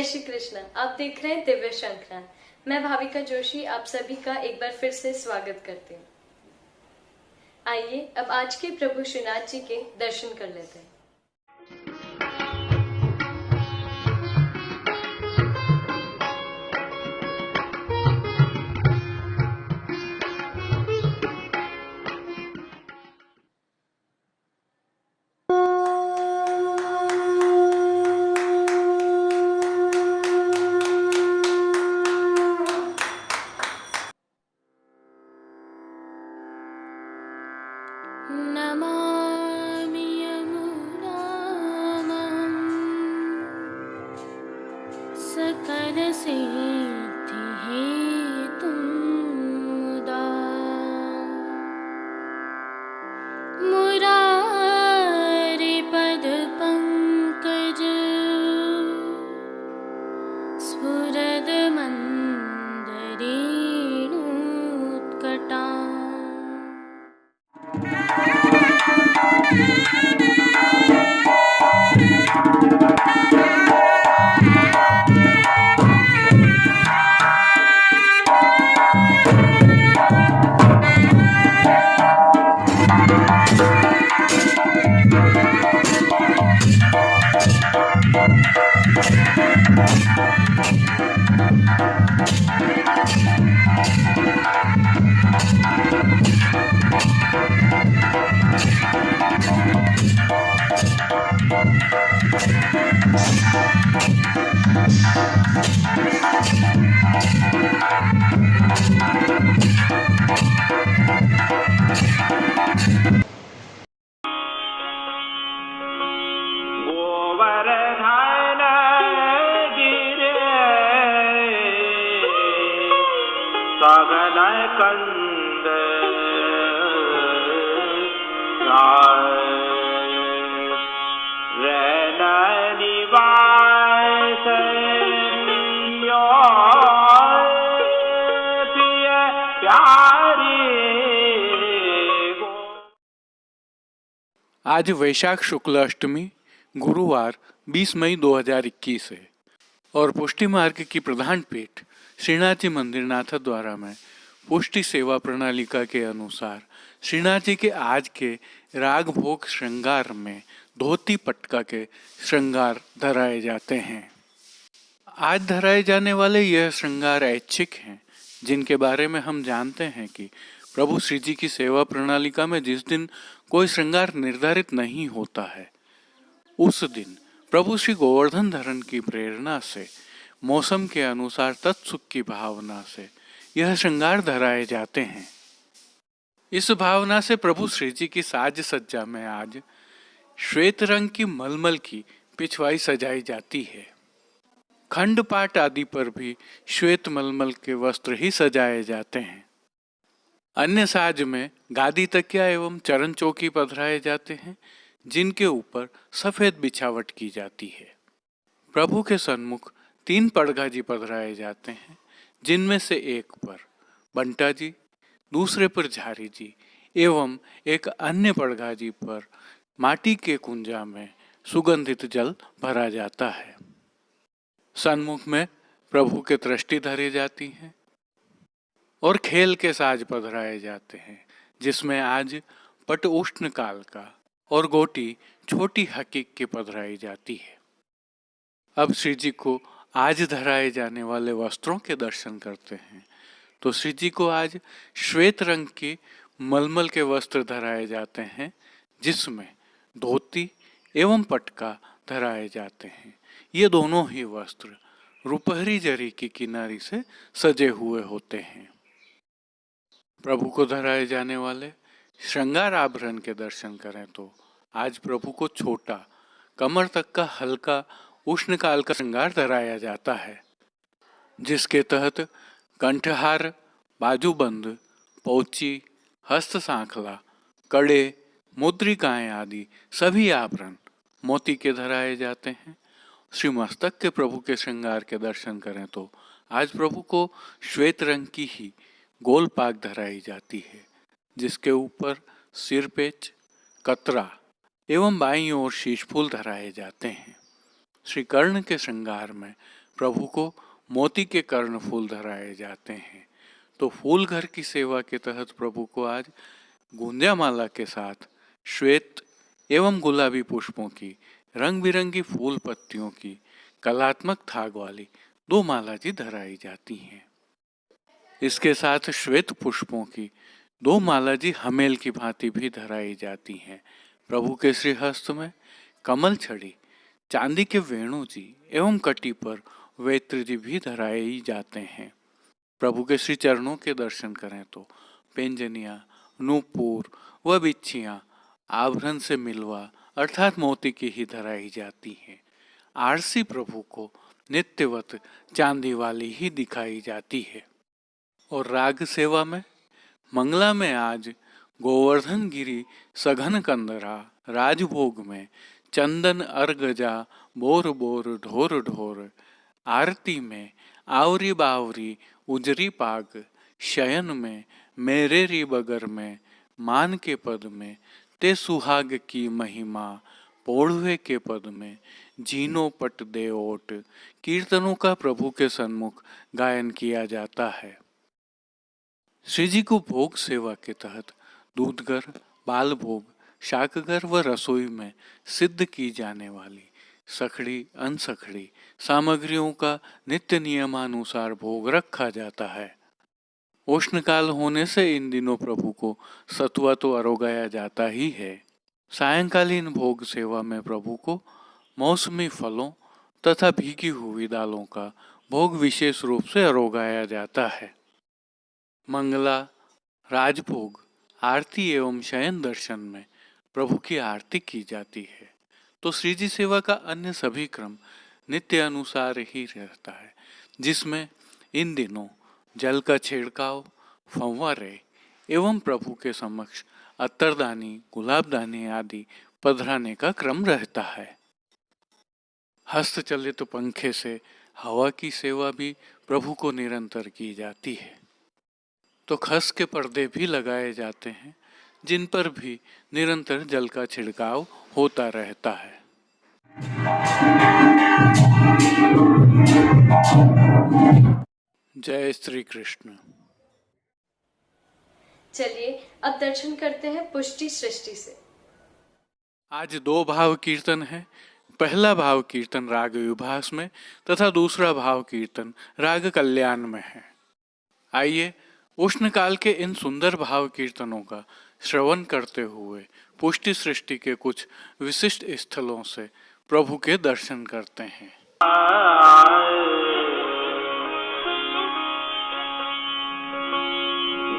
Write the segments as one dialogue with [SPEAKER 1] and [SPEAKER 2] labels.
[SPEAKER 1] श्री कृष्ण। आप देख रहे हैं दिव्य शंखनाद। मैं भाविका जोशी आप सभी का एक बार फिर से स्वागत करती हूँ। आइए अब आज के प्रभु श्रीनाथ जी के दर्शन कर लेते हैं।
[SPEAKER 2] नमामि यमुनां सकलसिद्धिहेतुं मुदा मुरारिपदपङ्कज स्फुरदमन्दरेणुत्कटा।
[SPEAKER 3] गोवर्धन गिरे सगन कंद रैन निवास प्रिय प्यारी।
[SPEAKER 4] आज वैशाख शुक्ल अष्टमी गुरुवार 20 मई 2021 है और पुष्टि मार्ग की प्रधान पीठ श्रीनाथ जी मंदिर नाथद्वारा में पुष्टि सेवा प्रणालिका के अनुसार श्रीनाथ जी के आज के राग भोग श्रृंगार में धोती पटका के श्रृंगार धराए जाते हैं। आज धराए जाने वाले यह श्रृंगार ऐच्छिक हैं, जिनके बारे में हम जानते हैं कि प्रभु श्री जी की सेवा प्रणालिका में जिस दिन कोई श्रृंगार निर्धारित नहीं होता है, उस दिन प्रभु श्री गोवर्धन धरण की प्रेरणा से मौसम के अनुसार तत्सुख की भावना से यह श्रृंगार धराए जाते हैं। इस भावना से प्रभु श्री जी की साज सज्जा में आज श्वेत रंग की मलमल की पिछवाई सजाई जाती है। खंड पाट आदि पर भी श्वेत मलमल के वस्त्र ही सजाए जाते हैं। अन्य साज में गादी तकिया एवं चरण चौकी पधराए जाते हैं, जिनके ऊपर सफेद बिछावट की जाती है। प्रभु के सन्मुख 3 पड़गाजी पधराए जाते हैं, जिनमें से एक पर बंटा जी, दूसरे पर झारी जी एवं एक अन्य पड़गाजी पर माटी के कुंजा में सुगंधित जल भरा जाता है। सन्मुख में प्रभु के दृष्टि धरी जाती हैं और खेल के साज पधराए जाते हैं, जिसमें आज पट उष्ण काल का और गोटी छोटी हकीक की पधराई जाती है। अब श्री जी को आज धराए जाने वाले वस्त्रों के दर्शन करते हैं तो श्री जी को आज श्वेत रंग की मलमल के वस्त्र धराए जाते हैं, जिसमें धोती एवं पटका धराए जाते हैं। ये दोनों ही वस्त्र रुपहरी जरी की किनारी से सजे हुए होते हैं। प्रभु को धराए जाने वाले श्रृंगार आभरण के दर्शन करें तो आज प्रभु को छोटा कमर तक का हल्का उष्णकाल का श्रृंगार धराया जाता है, जिसके तहत कंठहार, बाजूबंद, पौची, हस्त सांखला, कड़े, मुद्रिकाएं आदि सभी आभरण मोती के धराए जाते हैं। श्री मस्तक के प्रभु के श्रृंगार के दर्शन करें तो आज प्रभु को श्वेत रंग की ही गोल पाग धराई जाती है, जिसके ऊपर सिरपेच, कतरा एवं बाईं ओर शीश फूल धराए जाते हैं। श्री कर्ण के श्रृंगार में प्रभु को मोती के कर्णफूल धराए जाते हैं। तो फूल घर की सेवा के तहत प्रभु को आज गुंजा माला के साथ श्वेत एवं गुलाबी पुष्पों की रंग बिरंगी फूल पत्तियों की कलात्मक थाग वाली 2 माला जी धराई जाती हैं। इसके साथ श्वेत पुष्पों की 2 माला जी हमेल की भांति भी धराई जाती हैं। प्रभु के श्री हस्त में कमल छड़ी, चांदी के वेणु जी एवं कटी पर वेत्र जी भी धराए जाते हैं। प्रभु के श्री चरणों के दर्शन करें तो पेंजनिया, नूपुर व बिच्छियाँ आभरण से मिलवा अर्थात मोती की ही धराई जाती हैं। आरसी प्रभु को नित्यवत चांदी वाली ही दिखाई जाती है। और राग सेवा में मंगला में आज गोवर्धन गिरी सघन कंदरा, राजभोग में चंदन अर्गजा बोर बोर ढोर ढोर, आरती में आवरी बावरी उजरी पाग, शयन में मेरेरी बगर में मान के पद में ते सुहाग की महिमा, पोढ़वे के पद में जीनो पट दे ओट, कीर्तनों का प्रभु के सन्मुख गायन किया जाता है। श्री जी को भोग सेवा के तहत दूधगर, बाल भोग, शाकगर व रसोई में सिद्ध की जाने वाली सखड़ी अनसखड़ी सामग्रियों का नित्य नियमानुसार भोग रखा जाता है। उष्णकाल होने से इन दिनों प्रभु को सतुआ तो अरोगाया जाता ही है। सायंकालीन भोग सेवा में प्रभु को मौसमी फलों तथा भीगी हुई दालों का भोग विशेष रूप से अरोगाया जाता है। मंगला, राजभोग, आरती एवं शयन दर्शन में प्रभु की आरती की जाती है। तो श्री जी सेवा का अन्य सभी क्रम नित्य अनुसार ही रहता है, जिसमें इन दिनों जल का छिड़काव, फंवारे एवं प्रभु के समक्ष अत्तरदानी, गुलाबदानी आदि पधराने का क्रम रहता है। हस्तचलित पंखे से हवा की सेवा भी प्रभु को निरंतर की जाती है। तो खस के पर्दे भी लगाए जाते हैं, जिन पर भी निरंतर जल का छिड़काव होता रहता है। जय श्री कृष्ण।
[SPEAKER 1] चलिए अब दर्शन करते हैं पुष्टि सृष्टि से।
[SPEAKER 4] आज 2 भाव कीर्तन है। पहला भाव कीर्तन राग विभास में तथा दूसरा भाव कीर्तन राग कल्याण में है। आइए उष्ण काल के इन सुंदर भाव कीर्तनों का श्रवण करते हुए पुष्टि सृष्टि के कुछ विशिष्ट स्थलों से प्रभु के दर्शन करते हैं।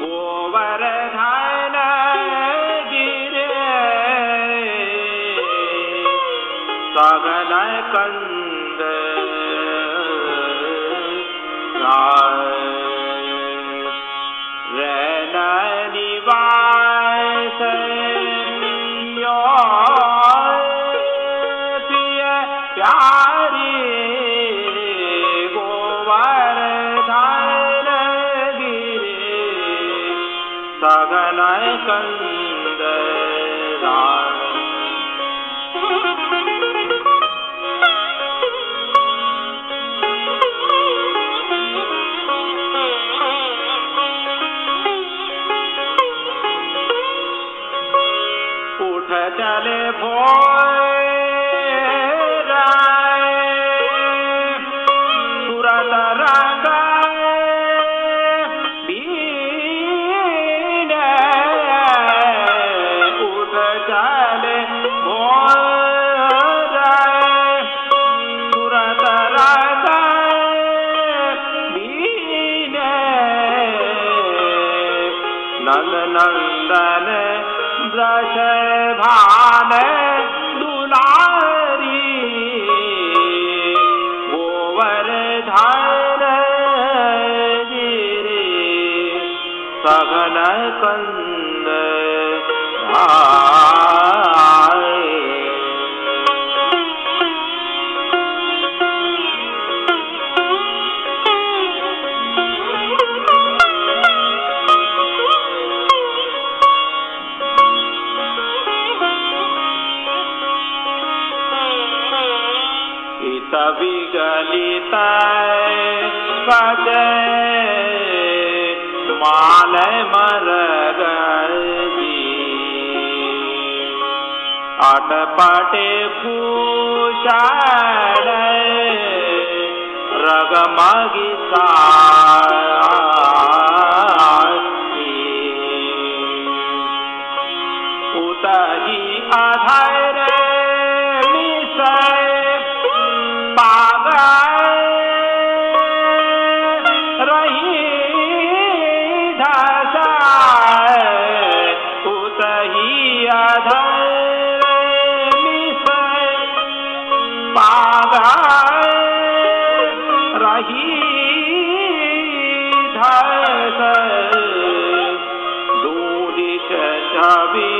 [SPEAKER 3] गोवर्धन गिरे सघन कंद निवास प्रिय प्यारी गोवर्धन गिरे सघन कंद चले भोर तुरत रंग बीन उठ चले भोर तुरत रंग बीन नंद नंदन ब्रश भान दुलारी गोवर्धन गिरे सघन कंद विगलित कजे माल मरग अटपटे भूषण रगमगी उतही अधर मिसय पागय रही धसाय उतही अधर मिसय पागय रही दूरिश छवि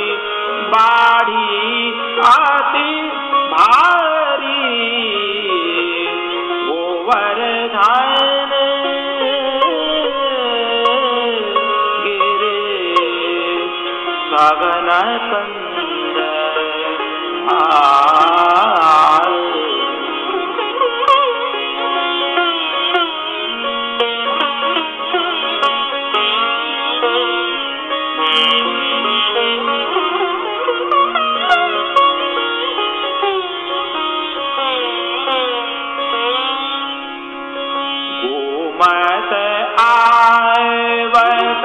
[SPEAKER 3] बाढ़ी आती भारी गोवर्धन गिरे सगन कंद गोमत आवत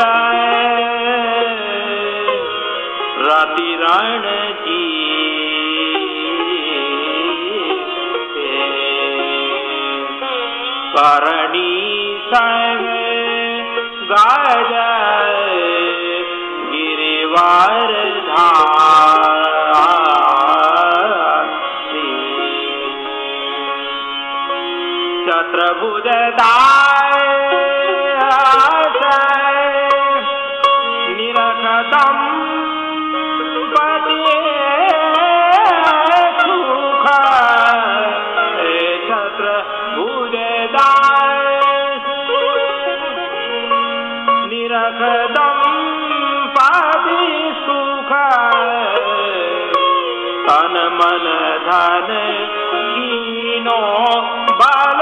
[SPEAKER 3] रतिरण जी करणी संग गज गिरिवर चतुर्भुज निरखदम पतिये सुख चतुर्भुज निरखदम पति सुख तन मन धन कीनो बल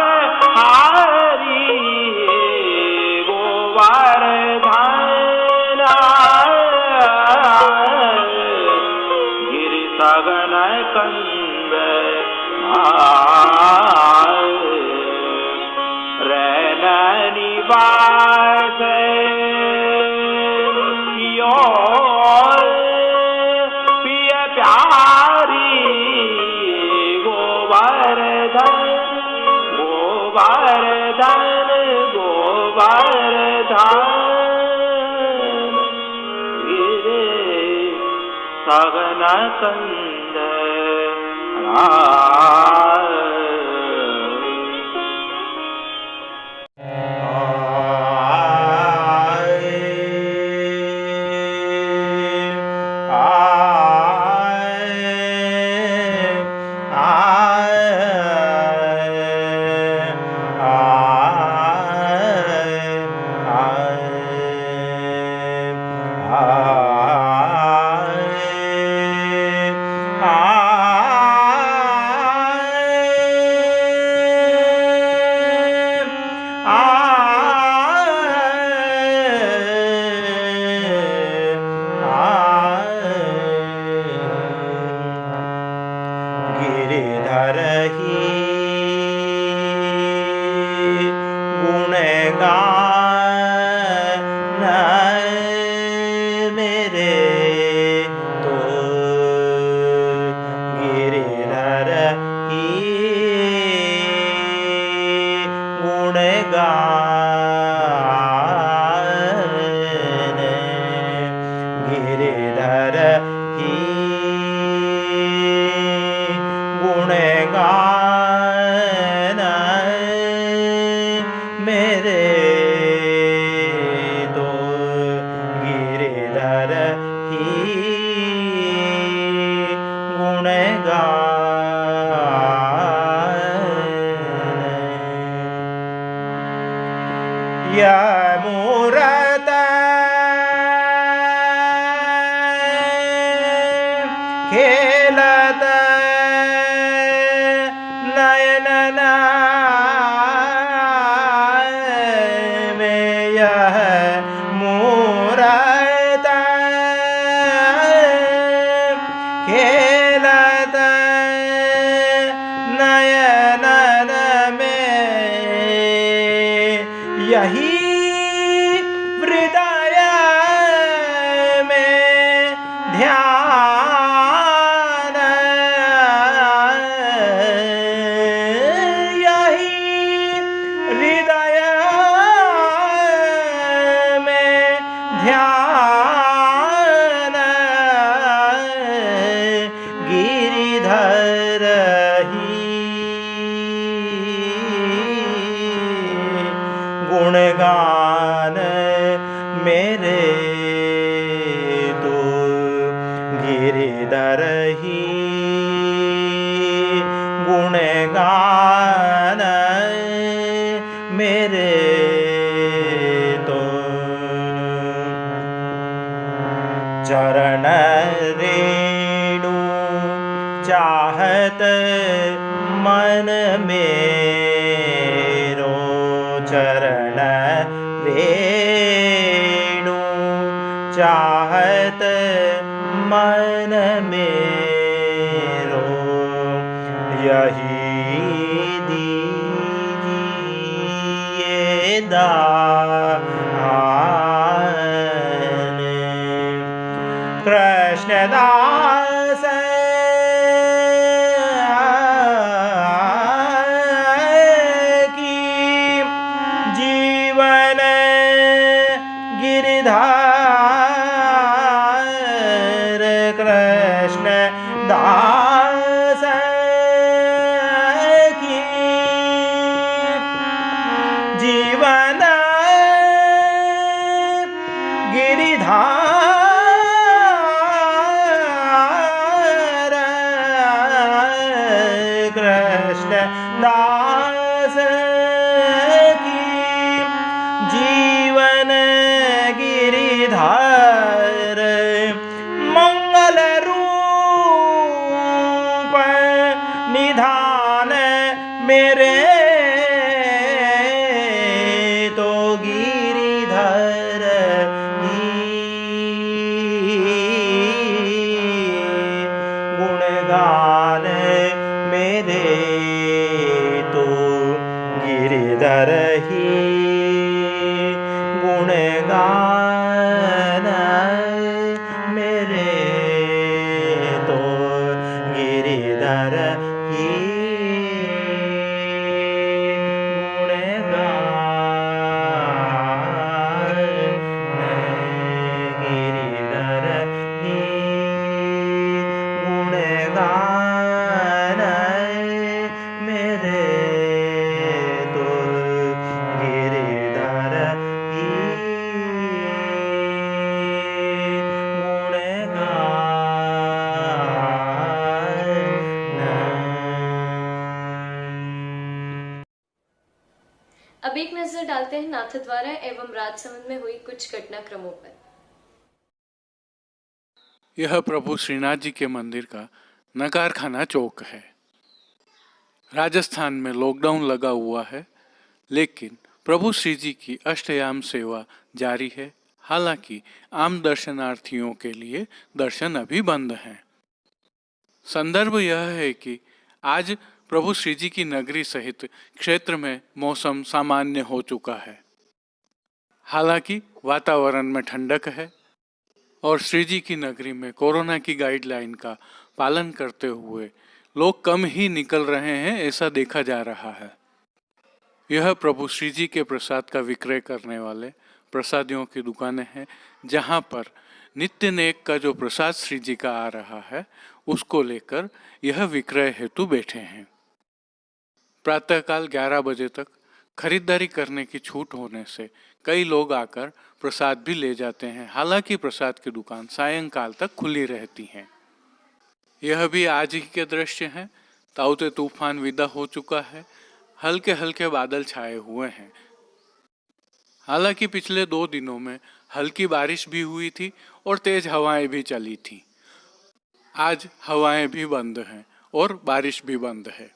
[SPEAKER 3] हारी गोवर्धन गिरि सगन कंद रैन निवास पिय प्यारी गोवर्धन गोवर्धन गोवर्धन गिरे सगन कंद खेलत नयन
[SPEAKER 5] में यह मूरत खेलत नयनन में यही हृदय में ध्यान यही हृदय में ध्यान गिरिधर ही गुणगान मेरे तो गिरिधर ही गुणगान मेरे तो चरण रेणु चाहत मन मेरो चरण रेणु चाहत मन मेरो यही दीजिए दान कृष्णदास की जीवन गिरधार कृष्ण दास की जीवन गिरिधार कृष्ण दास की जीवन गिरिधार मंगल रूप निधान मेरे तो गिरिधर ही गुणगान मेरे तो गिरिधर ही गुणगान मेरे तो गिरिधर ही गुणगान गिरिधर ही गुणगान मेरे तो गिरिधर ही
[SPEAKER 1] अब एक नजर डालते हैं नाथद्वारा एवं राजसमंद में हुई कुछ घटनाक्रमों पर।
[SPEAKER 4] यह प्रभु श्रीनाथ जी के मंदिर का नकारखाना चौक है। राजस्थान में लॉकडाउन लगा हुआ है, लेकिन प्रभु श्री जी की अष्टयाम सेवा जारी है। हालांकि आम दर्शनार्थियों के लिए दर्शन अभी बंद हैं। संदर्भ यह है कि आज प्रभु श्री जी की नगरी सहित क्षेत्र में मौसम सामान्य हो चुका है। हालांकि वातावरण में ठंडक है और श्री जी की नगरी में कोरोना की गाइडलाइन का पालन करते हुए लोग कम ही निकल रहे हैं, ऐसा देखा जा रहा है। यह प्रभु श्री जी के प्रसाद का विक्रय करने वाले प्रसादियों की दुकानें हैं, जहां पर नित्य नेक का जो प्रसाद श्री जी का आ रहा है उसको लेकर यह विक्रय हेतु बैठे हैं। प्रातःकाल 11 बजे तक खरीदारी करने की छूट होने से कई लोग आकर प्रसाद भी ले जाते हैं। हालांकि प्रसाद की दुकान सायंकाल तक खुली रहती हैं। यह भी आज ही के दृश्य हैं। ताउते तूफान विदा हो चुका है, हल्के हल्के बादल छाए हुए हैं। हालांकि पिछले 2 दिनों में हल्की बारिश भी हुई थी और तेज हवाएं भी चली थी। आज हवाएं भी बंद हैं और बारिश भी बंद है।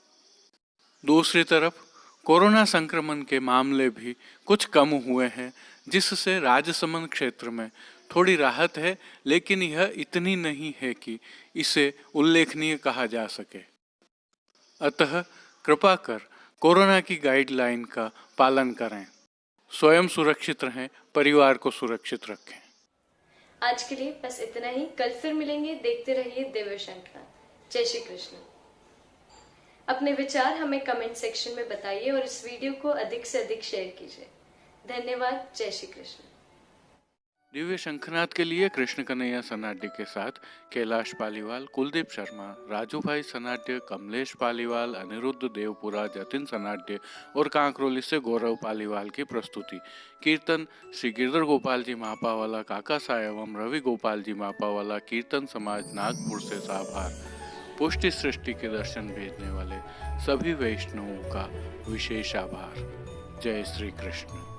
[SPEAKER 4] दूसरी तरफ कोरोना संक्रमण के मामले भी कुछ कम हुए हैं, जिससे राजसमंद क्षेत्र में थोड़ी राहत है, लेकिन यह इतनी नहीं है कि इसे उल्लेखनीय कहा जा सके। अतः कृपा कर कोरोना की गाइडलाइन का पालन करें, स्वयं सुरक्षित रहें, परिवार को सुरक्षित रखें।
[SPEAKER 1] आज के लिए बस इतना ही। कल फिर मिलेंगे। देखते रहिए दिव्य शंखला। जय श्री कृष्ण। अपने विचार हमें कमेंट सेक्शन में बताइए और इस वीडियो को अधिक से अधिक शेयर कीजिए। धन्यवाद। जय श्री कृष्ण।
[SPEAKER 4] दिव्य शंखनाथ के लिए कृष्ण कन्हैया सनाड्य के साथ कैलाश पालीवाल, कुलदीप शर्मा, राजू भाई सनाड्य, कमलेश पालीवाल, अनिरुद्ध देवपुरा, जतिन सनाड्य और कांकरोली से गौरव पालीवाल की प्रस्तुति। कीर्तन श्री गिरधर गोपाल जी मापावाला काका साहब एवं रवि गोपाल जी मापावाला कीर्तन समाज नागपुर से साभार। पुष्टि सृष्टि के दर्शन भेजने वाले सभी वैष्णवों का विशेष आभार। जय श्री कृष्ण।